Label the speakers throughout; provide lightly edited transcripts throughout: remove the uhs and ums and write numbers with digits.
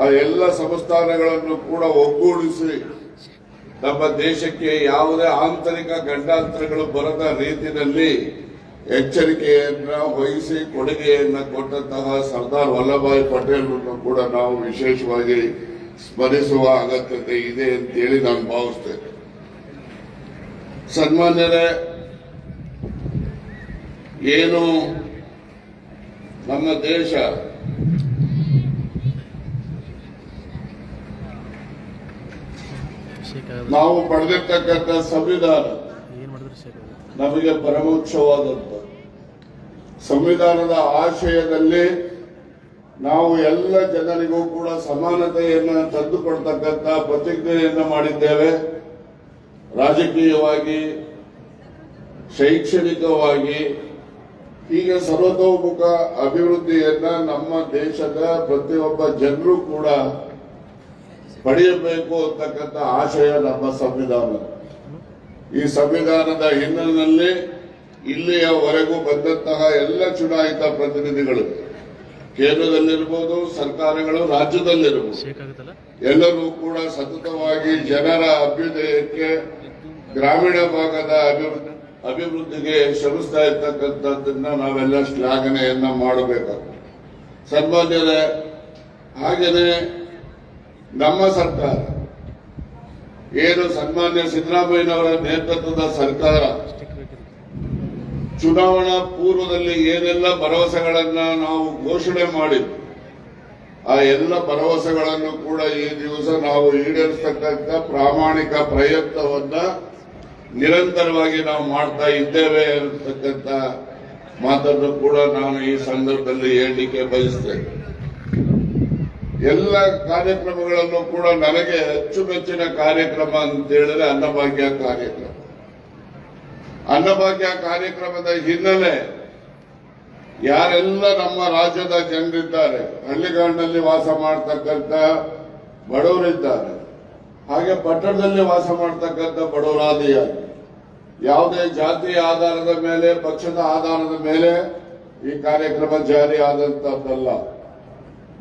Speaker 1: ಆ ಎಲ್ಲ ಸಂಸ್ಥಾನಗಳನ್ನು ಕೂಡ ಒಗ್ಗೂಡಿಸಿ ನಮ್ಮ ದೇಶಕ್ಕೆ ಯಾವುದೇ ಆಂತರಿಕ ಗಂಡಾಂತರಗಳು ಬರದ ರೀತಿಯಲ್ಲಿ ಎಚ್ಚರಿಕೆಯನ್ನ ವಹಿಸಿ ಕೊಡುಗೆಯನ್ನು ಕೊಟ್ಟಂತಹ ಸರ್ದಾರ್ ವಲ್ಲಭಭಾಯಿ ಪಟೇಲ್ರನ್ನು ಕೂಡ ನಾವು ವಿಶೇಷವಾಗಿ ಸ್ಮರಿಸುವ ಅಗತ್ಯತೆ ಇದೆ ಅಂತೇಳಿ ನಾನು ಭಾವಿಸ್ತೇನೆ. ಸನ್ಮಾನ್ಯರೇ, ಏನು ನಮ್ಮ ದೇಶ ನಾವು ಪಡೆದಿರ್ತಕ್ಕಂಥ ಸಂವಿಧಾನ ನಮಗೆ ಪರಮೋಕ್ಷವಾದಂತ ಸಂವಿಧಾನದ ಆಶಯದಲ್ಲಿ ನಾವು ಎಲ್ಲ ಜನರಿಗೂ ಕೂಡ ಸಮಾನತೆಯನ್ನು ತಂದುಕೊಡ್ತಕ್ಕಂಥ ಪ್ರತಿಜ್ಞೆಯನ್ನು ಮಾಡಿದ್ದೇವೆ. ರಾಜಕೀಯವಾಗಿ, ಶೈಕ್ಷಣಿಕವಾಗಿ, ಹೀಗೆ ಸರ್ವತೋಮುಖ ಅಭಿವೃದ್ಧಿಯನ್ನ ನಮ್ಮ ದೇಶದ ಪ್ರತಿಯೊಬ್ಬ ಜನರು ಕೂಡ ಪಡೆಯಬೇಕು ಅಂತಕ್ಕಂಥ ಆಶಯ ನಮ್ಮ ಸಂವಿಧಾನ. ಈ ಸಂವಿಧಾನದ ಹಿನ್ನೆಲೆಯಲ್ಲಿ ಇಲ್ಲಿಯವರೆಗೂ ಬಂದಂತಹ ಎಲ್ಲ ಚುನಾಯಿತ ಪ್ರತಿನಿಧಿಗಳು, ಕೇಂದ್ರದಲ್ಲಿರ್ಬೋದು, ಸರ್ಕಾರಗಳು, ರಾಜ್ಯದಲ್ಲಿರ್ಬೋದು, ಎಲ್ಲರೂ ಕೂಡ ಸತತವಾಗಿ ಜನರ ಅಭ್ಯುದಯಕ್ಕೆ, ಗ್ರಾಮೀಣ ಭಾಗದ ಅಭಿವೃದ್ಧಿಗೆ ಶ್ರಮಿಸ್ತಾ ಇರ್ತಕ್ಕಂಥದ್ದನ್ನ ನಾವೆಲ್ಲ ಶ್ಲಾಘನೆಯನ್ನ ಮಾಡಬೇಕಾಗ್ತದೆ. ಸನ್ಮಾನ್ಯರೇ, ಹಾಗೆಯೇ ನಮ್ಮ ಸರ್ಕಾರ ಏನು ಸನ್ಮಾನ್ಯ ಸಿದ್ದರಾಮಯ್ಯನವರ ನೇತೃತ್ವದ ಸರ್ಕಾರ ಚುನಾವಣಾ ಪೂರ್ವದಲ್ಲಿ ಏನೆಲ್ಲ ಭರವಸೆಗಳನ್ನ ನಾವು ಘೋಷಣೆ ಮಾಡಿದ್ವಿ, ಆ ಎಲ್ಲ ಭರವಸೆಗಳನ್ನು ಕೂಡ ಈ ದಿವಸ ನಾವು ಈಡೇರಿಸತಕ್ಕಂಥ ಪ್ರಾಮಾಣಿಕ ಪ್ರಯತ್ನವನ್ನ ನಿರಂತರವಾಗಿ ನಾವು ಮಾಡ್ತಾ ಇದ್ದೇವೆ ಅಂತಕ್ಕಂಥ ಮಾತನ್ನು ಕೂಡ ನಾನು ಈ ಸಂದರ್ಭದಲ್ಲಿ ಹೇಳಲಿಕ್ಕೆ ಬಯಸ್ತೇನೆ. ಎಲ್ಲ ಕಾರ್ಯಕ್ರಮಗಳನ್ನು ಕೂಡ ನನಗೆ ಅಚ್ಚುಮೆಚ್ಚಿನ ಕಾರ್ಯಕ್ರಮ ಅಂತ ಹೇಳಿದ್ರೆ ಅನ್ನಭಾಗ್ಯ ಕಾರ್ಯಕ್ರಮ. ಅನ್ನಭಾಗ್ಯ ಕಾರ್ಯಕ್ರಮದ ಹಿನ್ನೆಲೆ ಯಾರೆಲ್ಲ ನಮ್ಮ ರಾಜ್ಯದ ಜನರಿದ್ದಾರೆ, ಹಳ್ಳಿಗಾಡಿನಲ್ಲಿ ವಾಸ ಮಾಡ್ತಕ್ಕಂಥ ಬಡವರಿದ್ದಾರೆ, ಹಾಗೆ ಪಟ್ಟಣದಲ್ಲಿ ವಾಸ ಮಾಡ್ತಕ್ಕಂಥ ಬಡವರಾದಿಯಾಗಿ ಯಾವುದೇ ಜಾತಿಯ ಆಧಾರದ ಮೇಲೆ, ಪಕ್ಷದ ಆಧಾರದ ಮೇಲೆ ಈ ಕಾರ್ಯಕ್ರಮ ಜಾರಿ ಆದಂತದ್ದಲ್ಲ.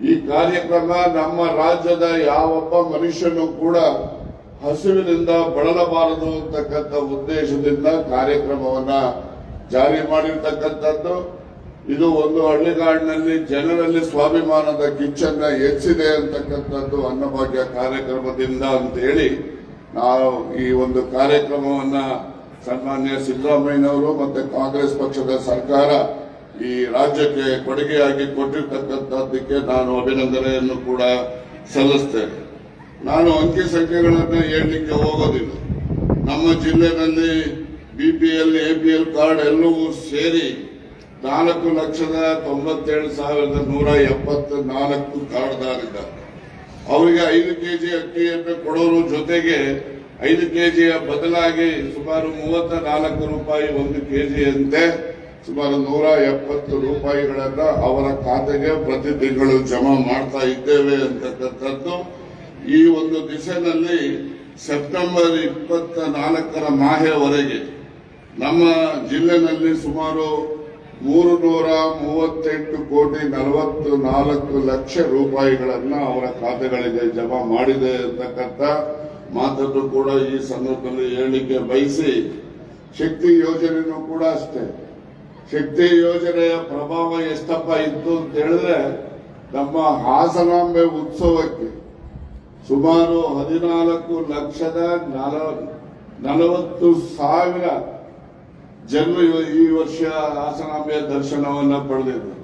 Speaker 1: ಈ ಕಾರ್ಯಕ್ರಮ ನಮ್ಮ ರಾಜ್ಯದ ಯಾವೊಬ್ಬ ಮನುಷ್ಯನು ಕೂಡ ಹಸಿವಿನಿಂದ ಬಳಲಬಾರದು ಅಂತಕ್ಕಂಥ ಉದ್ದೇಶದಿಂದ ಕಾರ್ಯಕ್ರಮವನ್ನ ಜಾರಿ ಮಾಡಿರ್ತಕ್ಕಂಥದ್ದು. ಇದು ಒಂದು ಹಳ್ಳಿಗಾಡಿನಲ್ಲಿ ಜನರಲ್ಲಿ ಸ್ವಾಭಿಮಾನದ ಕಿಚ್ಚನ್ನ ಹೆಚ್ಚಿದೆ ಅಂತಕ್ಕಂಥದ್ದು ಅನ್ನಭಾಗ್ಯ ಕಾರ್ಯಕ್ರಮದಿಂದ ಅಂತ ಹೇಳಿ ನಾವು ಈ ಒಂದು ಕಾರ್ಯಕ್ರಮವನ್ನ ಸನ್ಮಾನ್ಯ ಸಿದ್ದರಾಮಯ್ಯನವರು ಮತ್ತೆ ಕಾಂಗ್ರೆಸ್ ಪಕ್ಷದ ಸರ್ಕಾರ ಈ ರಾಜ್ಯಕ್ಕೆ ಕೊಡುಗೆಯಾಗಿ ಕೊಟ್ಟಿರ್ತಕ್ಕಂಥದ್ದಕ್ಕೆ ನಾನು ಅಭಿನಂದನೆಯನ್ನು ಕೂಡ ಸಲ್ಲಿಸ್ತೇನೆ. ನಾನು ಅಂಕಿ ಸಂಖ್ಯೆಗಳನ್ನು ಹೇಳಲಿಕ್ಕೆ ಹೋಗೋದಿಲ್ಲ. ನಮ್ಮ ಜಿಲ್ಲೆಯಲ್ಲಿ ಬಿಪಿಎಲ್, ಎಪಿಎಲ್ ಕಾರ್ಡ್ ಎಲ್ಲವೂ ಸೇರಿ 4,97,174 ಕಾರ್ಡ್ದಾರಿದ್ದಾರೆ. ಅವರಿಗೆ 5 ಕೆಜಿ ಅಕ್ಕಿಯನ್ನು ಕೊಡೋರು ಜೊತೆಗೆ 5 ಕೆಜಿಯ ಬದಲಾಗಿ ಸುಮಾರು 34 ರೂಪಾಯಿ 1 ಕೆಜಿಯಂತೆ ಸುಮಾರು 170 ರೂಪಾಯಿಗಳನ್ನ ಅವರ ಖಾತೆಗೆ ಪ್ರತಿ ತಿಂಗಳು ಜಮಾ ಮಾಡ್ತಾ ಇದ್ದೇವೆ ಅಂತಕ್ಕಂಥದ್ದು. ಈ ಒಂದು ದಿಸೆಯಲ್ಲಿ ಸೆಪ್ಟೆಂಬರ್ 24ರ ಮಾಹೆವರೆಗೆ ನಮ್ಮ ಜಿಲ್ಲೆನಲ್ಲಿ ಸುಮಾರು 338,44,00,000 ರೂಪಾಯಿಗಳನ್ನ ಅವರ ಖಾತೆಗಳಿಗೆ ಜಮಾ ಮಾಡಿದೆ ಅಂತಕ್ಕಂಥ ಮಾತನ್ನು ಕೂಡ ಈ ಸಂದರ್ಭದಲ್ಲಿ ಹೇಳಲಿಕ್ಕೆ ಬಯಸಿ, ಶಕ್ತಿ ಯೋಜನೆಯೂ ಕೂಡ ಅಷ್ಟೇ. ಶಕ್ತಿ ಯೋಜನೆಯ ಪ್ರಭಾವ ಎಷ್ಟಪ್ಪ ಇತ್ತು ಅಂತ ಹೇಳಿದ್ರೆ, ನಮ್ಮ ಹಾಸನಾಂಬೆ ಉತ್ಸವಕ್ಕೆ ಸುಮಾರು 14,40,000 ಜನರು ಈ ವರ್ಷ ಹಾಸನಾಂಬೆಯ ದರ್ಶನವನ್ನ ಪಡೆದಿದ್ದರು.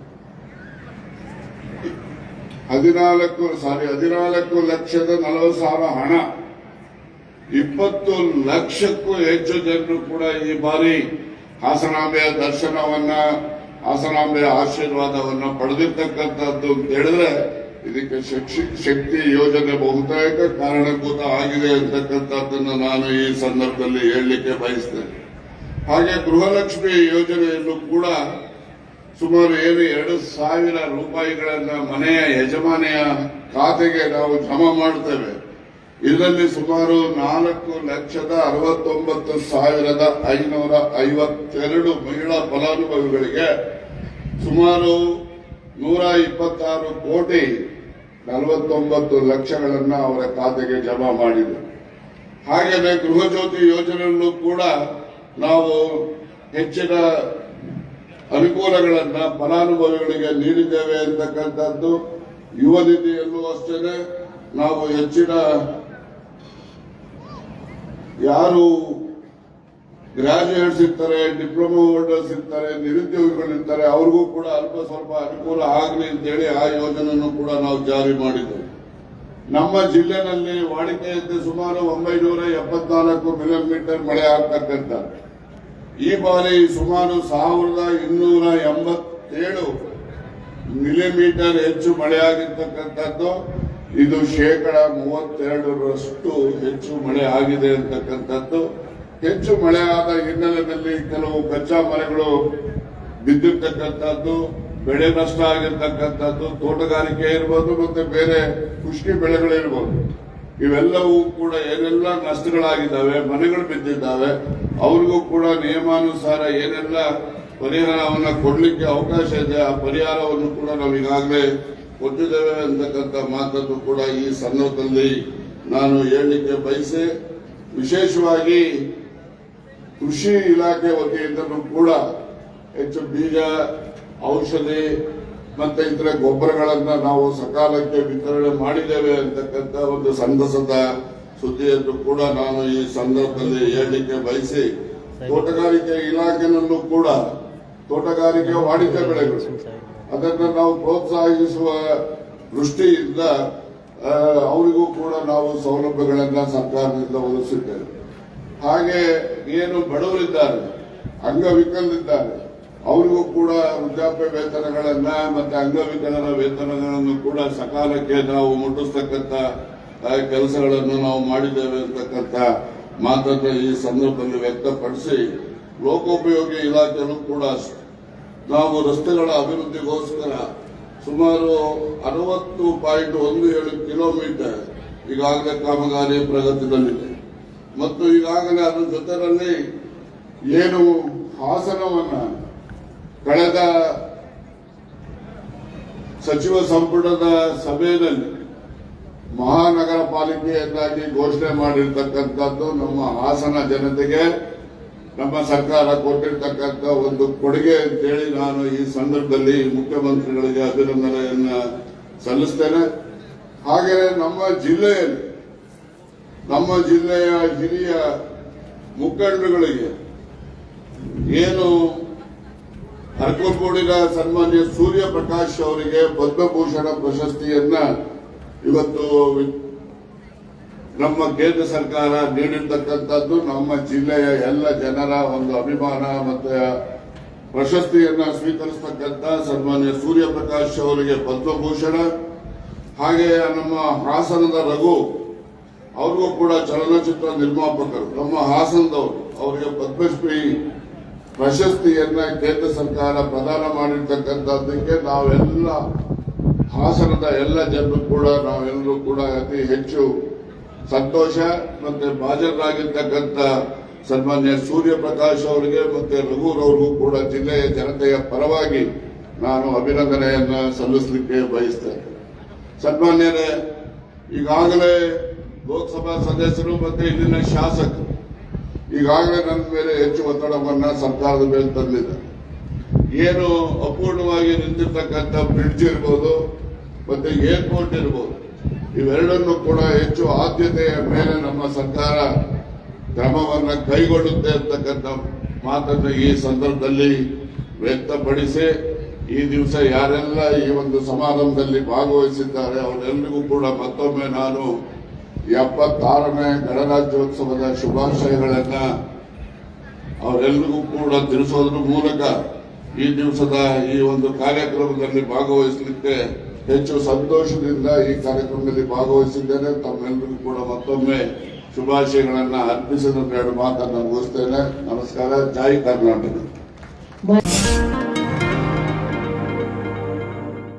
Speaker 1: 14,40,000 ಹಣ, 20 ಲಕ್ಷಕ್ಕೂ ಹೆಚ್ಚು ಜನರು ಕೂಡ ಈ ಬಾರಿ ಹಾಸನಾಂಬೆಯ ದರ್ಶನವನ್ನ, ಹಾಸನಾಂಬೆಯ ಆಶೀರ್ವಾದವನ್ನ ಪಡೆದಿರ್ತಕ್ಕಂಥದ್ದು ಅಂತ ಹೇಳಿದ್ರೆ, ಇದಕ್ಕೆ ಶಕ್ತಿ ಯೋಜನೆ ಬಹುತೇಕ ಕಾರಣಭೂತ ಆಗಿದೆ ಅಂತಕ್ಕಂಥದ್ದನ್ನು ನಾನು ಈ ಸಂದರ್ಭದಲ್ಲಿ ಹೇಳಲಿಕ್ಕೆ ಬಯಸ್ತೇನೆ. ಹಾಗೆ ಗೃಹಲಕ್ಷ್ಮಿ ಯೋಜನೆಯನ್ನು ಕೂಡ ಸುಮಾರು 2,000 ರೂಪಾಯಿಗಳನ್ನ ಮನೆಯ ಯಜಮಾನಿಯ ಖಾತೆಗೆ ನಾವು ಜಮಾ ಮಾಡ್ತೇವೆ. ಇದರಲ್ಲಿ ಸುಮಾರು 4,69,552 ಮಹಿಳಾ ಫಲಾನುಭವಿಗಳಿಗೆ ಸುಮಾರು 126 ಕೋಟಿ 49 ಲಕ್ಷಗಳನ್ನ ಅವರ ಖಾತೆಗೆ ಜಮಾ ಮಾಡಿದೆ. ಹಾಗೆಯೇ ಗೃಹ ಜ್ಯೋತಿ ಯೋಜನೆಯಲ್ಲೂ ಕೂಡ ನಾವು ಹೆಚ್ಚಿನ ಅನುಕೂಲಗಳನ್ನ ಫಲಾನುಭವಿಗಳಿಗೆ ನೀಡಿದ್ದೇವೆ ಅಂತಕ್ಕಂಥದ್ದು. ಯುವ ನಿಧಿಯಲ್ಲೂ ಅಷ್ಟೇ ನಾವು ಹೆಚ್ಚಿನ ಯಾರು ಗ್ರಾಜುಯೇಟ್ಸ್ ಇರ್ತಾರೆ, ಡಿಪ್ಲೊಮಾ ಹೋಲ್ಡರ್ಸ್ ಇರ್ತಾರೆ, ನಿರುದ್ಯೋಗಿಗಳಿರ್ತಾರೆ, ಅವ್ರಿಗೂ ಕೂಡ ಅಲ್ಪ ಸ್ವಲ್ಪ ಅನುಕೂಲ ಆಗಲಿ ಅಂತೇಳಿ ಆ ಯೋಜನೆಯನ್ನು ಕೂಡ ನಾವು ಜಾರಿ ಮಾಡಿದ್ದೇವೆ. ನಮ್ಮ ಜಿಲ್ಲೆನಲ್ಲಿ ವಾಡಿಕೆಯಂತೆ ಸುಮಾರು 974 ಮಿಲಿಮೀಟರ್ ಮಳೆ ಆಗ್ತಕ್ಕಂಥ ಈ ಬಾರಿ ಸುಮಾರು 1287 ಮಿಲಿಮೀಟರ್ ಹೆಚ್ಚು ಮಳೆಯಾಗಿರ್ತಕ್ಕಂಥದ್ದು. ಇದು 32% ಹೆಚ್ಚು ಮಳೆ ಆಗಿದೆ ಅಂತಕ್ಕಂಥದ್ದು. ಹೆಚ್ಚು ಮಳೆ ಆದ ಹಿನ್ನೆಲೆಯಲ್ಲಿ ಕೆಲವು ಕಚ್ಚಾ ಮರಗಳು ಬಿದ್ದಿರ್ತಕ್ಕಂಥದ್ದು, ಬೆಳೆ ನಷ್ಟ ಆಗಿರ್ತಕ್ಕಂಥದ್ದು, ತೋಟಗಾರಿಕೆ ಇರ್ಬೋದು ಮತ್ತೆ ಬೇರೆ ಕೃಷಿ ಬೆಳೆಗಳಿರ್ಬೋದು, ಇವೆಲ್ಲವೂ ಕೂಡ ಏನೆಲ್ಲ ನಷ್ಟಗಳಾಗಿದ್ದಾವೆ, ಮನೆಗಳು ಬಿದ್ದಿದ್ದಾವೆ, ಅವ್ರಿಗೂ ಕೂಡ ನಿಯಮಾನುಸಾರ ಏನೆಲ್ಲ ಪರಿಹಾರವನ್ನು ಕೊಡಲಿಕ್ಕೆ ಅವಕಾಶ ಇದೆ ಆ ಪರಿಹಾರವನ್ನು ಕೂಡ ನಾವು ಈಗಾಗಲೇ ಕೊಟ್ಟಿದ್ದೇವೆ ಅಂತಕ್ಕಂಥ ಮಾತನ್ನು ಕೂಡ ಈ ಸಂದರ್ಭದಲ್ಲಿ ನಾನು ಹೇಳಲಿಕ್ಕೆ ಬಯಸಿ, ವಿಶೇಷವಾಗಿ ಕೃಷಿ ಇಲಾಖೆ ವತಿಯಿಂದಲೂ ಕೂಡ ಹೆಚ್ಚು ಬೀಜ, ಔಷಧಿ ಮತ್ತೆ ಇತರ ಗೊಬ್ಬರಗಳನ್ನ ನಾವು ಸಕಾಲಕ್ಕೆ ವಿತರಣೆ ಮಾಡಿದ್ದೇವೆ ಅಂತಕ್ಕಂಥ ಒಂದು ಸಂತಸದ ಸುದ್ದಿಯನ್ನು ಕೂಡ ನಾನು ಈ ಸಂದರ್ಭದಲ್ಲಿ ಹೇಳಲಿಕ್ಕೆ ಬಯಸಿ, ತೋಟಗಾರಿಕೆ ಇಲಾಖೆನಲ್ಲೂ ಕೂಡ ತೋಟಗಾರಿಕೆ ವಾಣಿಜ್ಯ ಬೆಳೆಗಳು ಅದನ್ನು ನಾವು ಪ್ರೋತ್ಸಾಹಿಸುವ ದೃಷ್ಟಿಯಿಂದ ಅವರಿಗೂ ಕೂಡ ನಾವು ಸೌಲಭ್ಯಗಳನ್ನ ಸರ್ಕಾರದಿಂದ ಒದಗಿಸಿದ್ದೇವೆ. ಹಾಗೆ ಏನು ಬಡವರಿದ್ದಾರೆ, ಅಂಗವಿಕಲರಿದ್ದಾರೆ, ಅವರಿಗೂ ಕೂಡ ವೃದ್ಧಾಪ್ಯ ವೇತನಗಳನ್ನ ಮತ್ತೆ ಅಂಗವಿಕಲರ ವೇತನಗಳನ್ನು ಕೂಡ ಸಕಾಲಕ್ಕೆ ನಾವು ಮುಟ್ಟಿಸ್ತಕ್ಕಂಥ ಕೆಲಸಗಳನ್ನು ನಾವು ಮಾಡಿದ್ದೇವೆ ಅಂತಕ್ಕಂಥ ಮಾತನ್ನು ಈ ಸಂದರ್ಭದಲ್ಲಿ ವ್ಯಕ್ತಪಡಿಸಿ, ಲೋಕೋಪಯೋಗಿ ಇಲಾಖೆಯಲ್ಲೂ ಕೂಡ ನಾವು ರಸ್ತೆಗಳ ಅಭಿವೃದ್ಧಿಗೋಸ್ಕರ ಸುಮಾರು 60.17 ಕಿಲೋಮೀಟರ್ ಈಗಾಗಲೇ ಕಾಮಗಾರಿ ಪ್ರಗತಿಯಲ್ಲಿದೆ. ಮತ್ತು ಈಗಾಗಲೇ ಅದರ ಜೊತೆಯಲ್ಲಿ ಏನು ಹಾಸನವನ್ನ ಕಳೆದ ಸಚಿವ ಸಂಪುಟದ ಸಭೆಯಲ್ಲಿ ಮಹಾನಗರ ಪಾಲಿಕೆಯನ್ನಾಗಿ ಘೋಷಣೆ ಮಾಡಿರ್ತಕ್ಕಂಥದ್ದು ನಮ್ಮ ಹಾಸನ ಜನತೆಗೆ ನಮ್ಮ ಸರ್ಕಾರ ಕೊಟ್ಟಿರ್ತಕ್ಕಂಥ ಒಂದು ಕೊಡುಗೆ ಅಂತೇಳಿ ನಾನು ಈ ಸಂದರ್ಭದಲ್ಲಿ ಮುಖ್ಯಮಂತ್ರಿಗಳಿಗೆ ಅಭಿನಂದನೆಯನ್ನ ಸಲ್ಲಿಸ್ತೇನೆ. ಹಾಗೆ ನಮ್ಮ ಜಿಲ್ಲೆಯ ಹಿರಿಯ ಮುಖಂಡರುಗಳಿಗೆ ಏನು ಅರಕಲಗೂಡಿನ ಸನ್ಮಾನ್ಯ ಸೂರ್ಯ ಪ್ರಕಾಶ್ ಅವರಿಗೆ ಪದ್ಮಭೂಷಣ ಪ್ರಶಸ್ತಿಯನ್ನ ಇವತ್ತು ನಮ್ಮ ಕೇಂದ್ರ ಸರ್ಕಾರ ನೀಡಿರ್ತಕ್ಕಂಥದ್ದು ನಮ್ಮ ಜಿಲ್ಲೆಯ ಎಲ್ಲ ಜನರ ಒಂದು ಅಭಿಮಾನ ಮತ್ತೆ ಪ್ರಶಸ್ತಿಯನ್ನ ಸ್ವೀಕರಿಸತಕ್ಕಂಥ ಸನ್ಮಾನ್ಯ ಸೂರ್ಯ ಪ್ರಕಾಶ್ ಅವರಿಗೆ ಪದ್ಮಭೂಷಣ, ಹಾಗೆ ನಮ್ಮ ಹಾಸನದ ರಘು ಅವ್ರಿಗೂ ಕೂಡ ಚಲನಚಿತ್ರ ನಿರ್ಮಾಪಕರು ನಮ್ಮ ಹಾಸನದವರು, ಅವರಿಗೆ ಪದ್ಮಶ್ರೀ ಪ್ರಶಸ್ತಿಯನ್ನ ಕೇಂದ್ರ ಸರ್ಕಾರ ಪ್ರದಾನ ಮಾಡಿರ್ತಕ್ಕಂಥದ್ದಕ್ಕೆ ನಾವೆಲ್ಲ ಹಾಸನದ ಎಲ್ಲ ಜನರು ಕೂಡ ನಾವೆಲ್ಲರೂ ಕೂಡ ಅತಿ ಹೆಚ್ಚು ಸಂತೋಷ ಮತ್ತೆ ಹಾಜರಾಗಿರ್ತಕ್ಕಂಥ ಸನ್ಮಾನ್ಯ ಸೂರ್ಯ ಪ್ರಕಾಶ್ ಅವರಿಗೆ ಮತ್ತೆ ರಘುರವ್ರಿಗೂ ಕೂಡ ಜಿಲ್ಲೆಯ ಜನತೆಯ ಪರವಾಗಿ ನಾನು ಅಭಿನಂದನೆಯನ್ನ ಸಲ್ಲಿಸಲಿಕ್ಕೆ ಬಯಸ್ತೇನೆ. ಸನ್ಮಾನ್ಯರೇ, ಈಗಾಗಲೇ ಲೋಕಸಭಾ ಸದಸ್ಯರು ಮತ್ತೆ ಇಲ್ಲಿನ ಶಾಸಕರು ಈಗಾಗಲೇ ನನ್ನ ಮೇಲೆ ಹೆಚ್ಚು ಒತ್ತಡವನ್ನ ಸರ್ಕಾರದ ಮೇಲೆ ತಂದಿದೆ. ಏನು ಅಪೂರ್ಣವಾಗಿ ನಿಂತಿರ್ತಕ್ಕಂಥ ಬ್ರಿಡ್ಜ್ ಇರ್ಬೋದು ಮತ್ತೆ ಏರ್ಪೋರ್ಟ್ ಇರ್ಬೋದು, ಇವೆರಡನ್ನು ಕೂಡ ಹೆಚ್ಚು ಆದ್ಯತೆಯ ಮೇಲೆ ನಮ್ಮ ಸರ್ಕಾರ ಕ್ರಮವನ್ನು ಕೈಗೊಳ್ಳುತ್ತೆ ಅಂತಕ್ಕಂಥ ಮಾತನ್ನು ಈ ಸಂದರ್ಭದಲ್ಲಿ ವ್ಯಕ್ತಪಡಿಸಿ, ಈ ದಿವಸ ಯಾರೆಲ್ಲ ಈ ಒಂದು ಸಮಾರಂಭದಲ್ಲಿ ಭಾಗವಹಿಸಿದ್ದಾರೆ ಅವರೆಲ್ಲರಿಗೂ ಕೂಡ ಮತ್ತೊಮ್ಮೆ ನಾನು 76ನೇ ಗಣರಾಜ್ಯೋತ್ಸವದ ಶುಭಾಶಯಗಳನ್ನ ಅವರೆಲ್ಲರಿಗೂ ಕೂಡ ತಿಳಿಸೋದ್ರ ಮೂಲಕ ಈ ದಿವಸದ ಈ ಒಂದು ಕಾರ್ಯಕ್ರಮದಲ್ಲಿ ಭಾಗವಹಿಸಲಿಕ್ಕೆ ಹೆಚ್ಚು ಸಂತೋಷದಿಂದ ಈ ಕಾರ್ಯಕ್ರಮದಲ್ಲಿ ಭಾಗವಹಿಸಿದ್ದೇನೆ. ತಮ್ಮೆಲ್ಲರಿಗೂ ಕೂಡ ಮತ್ತೊಮ್ಮೆ ಶುಭಾಶಯಗಳನ್ನ ಅರ್ಪಿಸಿದ ಎರಡು ಮಾತನ್ನು ಮುಗಿಸ್ತೇನೆ. ನಮಸ್ಕಾರ. ಜೈ ಕರ್ನಾಟಕ.